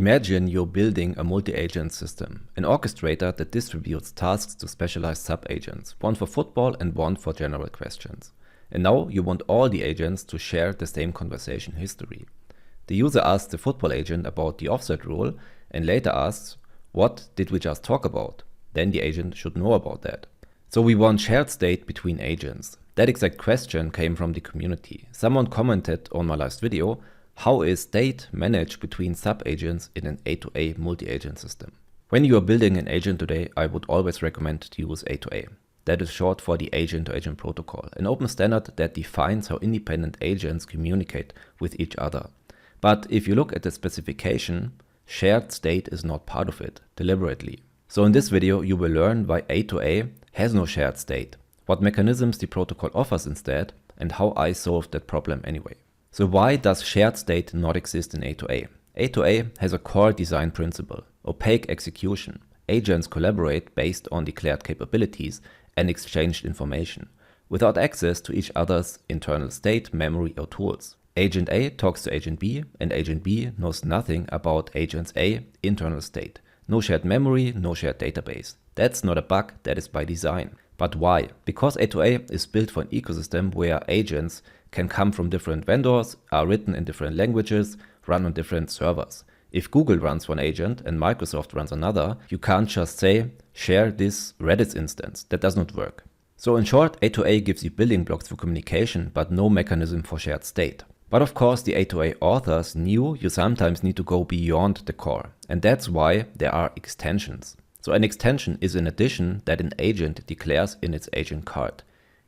Imagine you're building a multi-agent system, an orchestrator that distributes tasks to specialized sub-agents, one for football and one for general questions. And now you want all the agents to share the same conversation history. The user asks the football agent about the offside rule and later asks, what did we just talk about? Then the agent should know about that. So we want shared state between agents. That exact question came from the community. Someone commented on my last video, how is state managed between sub-agents in an A2A multi-agent system? When you are building an agent today, I would always recommend to use A2A. That is short for the agent-to-agent protocol, an open standard that defines how independent agents communicate with each other. But if you look at the specification, shared state is not part of it, deliberately. So in this video, you will learn why A2A has no shared state, what mechanisms the protocol offers instead, and how I solved that problem anyway. So why does shared state not exist in A2A? A2A has a core design principle, opaque execution. Agents collaborate based on declared capabilities and exchanged information, without access to each other's internal state, memory or tools. Agent A talks to Agent B, and Agent B knows nothing about Agent A internal state. No shared memory, no shared database. That's not a bug, that is by design. But why? Because A2A is built for an ecosystem where agents can come from different vendors, are written in different languages, run on different servers. If Google runs one agent and Microsoft runs another, you can't just say, share this Redis instance. That does not work. So in short, A2A gives you building blocks for communication, but no mechanism for shared state. But of course, the A2A authors knew you sometimes need to go beyond the core. And that's why there are extensions. So an extension is an addition that an agent declares in its AgentCard.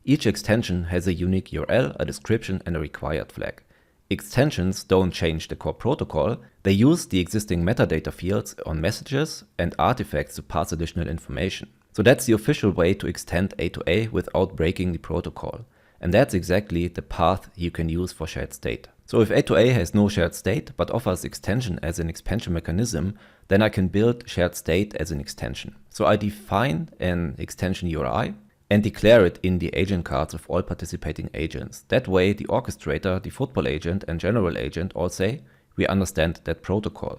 Each extension has a unique URL, a description and a required flag. Extensions don't change the core protocol, they use the existing metadata fields on messages and artifacts to pass additional information. So that's the official way to extend A2A without breaking the protocol. And that's exactly the path you can use for shared state. So if A2A has no shared state but offers extension as an expansion mechanism, then I can build shared state as an extension. So I define an extension URI and declare it in the agent cards of all participating agents. That way the orchestrator, the football agent and general agent all say, we understand that protocol.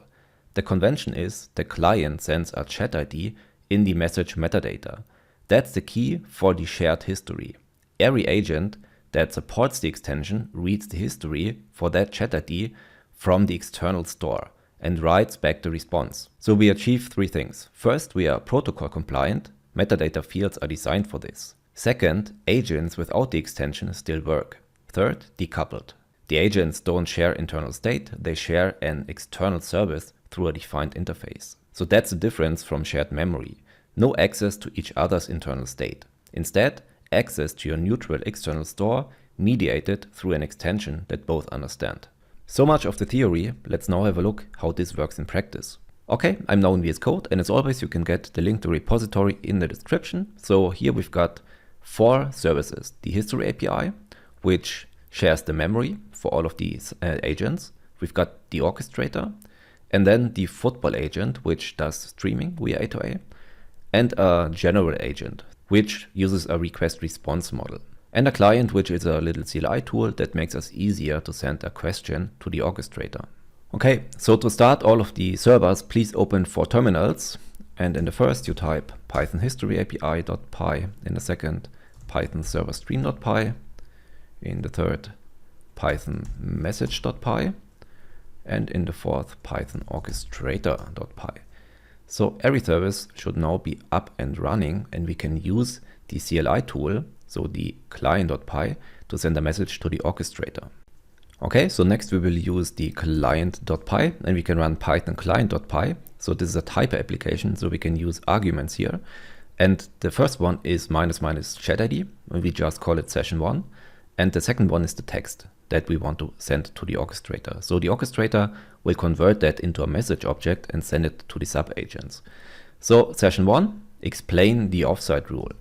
The convention is the client sends a chat ID in the message metadata. That's the key for the shared history. Every agent that supports the extension reads the history for that chat ID from the external store and writes back the response. So we achieve three things. First, we are protocol compliant. Metadata fields are designed for this. Second, agents without the extension still work. Third, decoupled. The agents don't share internal state, they share an external service through a defined interface. So that's the difference from shared memory. No access to each other's internal state. Instead, access to your neutral external store mediated through an extension that both understand. So much of the theory, let's now have a look how this works in practice. Okay, I'm now in VS Code, and as always you can get the link to repository in the description. So here we've got 4 services. The history API, which shares the memory for all of these agents. We've got the orchestrator, and then the football agent, which does streaming via A2A, and a general agent, which uses a request response model, and a client, which is a little CLI tool that makes us easier to send a question to the orchestrator. Okay, so to start all of the servers, please open 4 terminals, and in the first you type python history API.py, in the second python server stream.py, in the third python message.py, and in the fourth python orchestrator.py. So every service should now be up and running, and we can use the CLI tool, so the client.py, to send a message to the orchestrator. Okay, so next we will use the client.py, and we can run python client.py. So this is a type application, so we can use arguments here. And the first one is -- chat ID, and we just call it session1. And the second one is the text that we want to send to the orchestrator. So the orchestrator will convert that into a message object and send it to the sub-agents. So session1, explain the offside rule.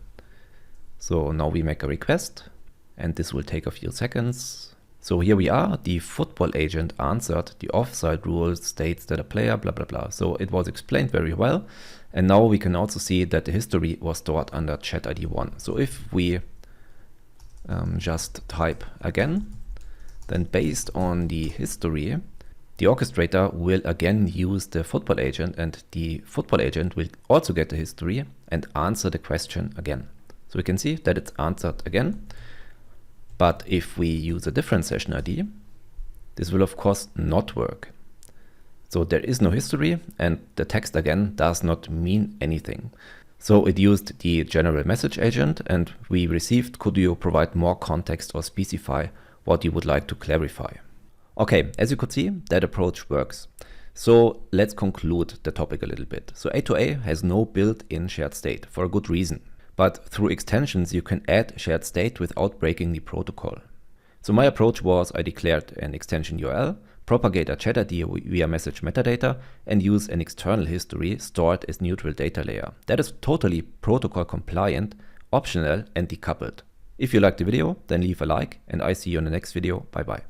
So now we make a request, and this will take a few seconds. So here we are, the football agent answered, the offside rule states that a player blah blah blah. So it was explained very well. And now we can also see that the history was stored under chat ID 1. So if we just type again, then based on the history, The orchestrator will again use the football agent, and the football agent will also get the history and answer the question again. So we can see that it's answered again. But if we use a different session ID, this will of course not work. So there is no history, and the text again does not mean anything. So it used the general message agent, and we received, could you provide more context or specify what you would like to clarify? Okay, as you could see, that approach works. So let's conclude the topic a little bit. So A2A has no built-in shared state for a good reason. But through extensions, you can add shared state without breaking the protocol. So my approach was I declared an extension URL, propagate a chat ID via message metadata, and use an external history stored as neutral data layer. That is totally protocol compliant, optional, and decoupled. If you liked the video, then leave a like, and I see you in the next video. Bye bye.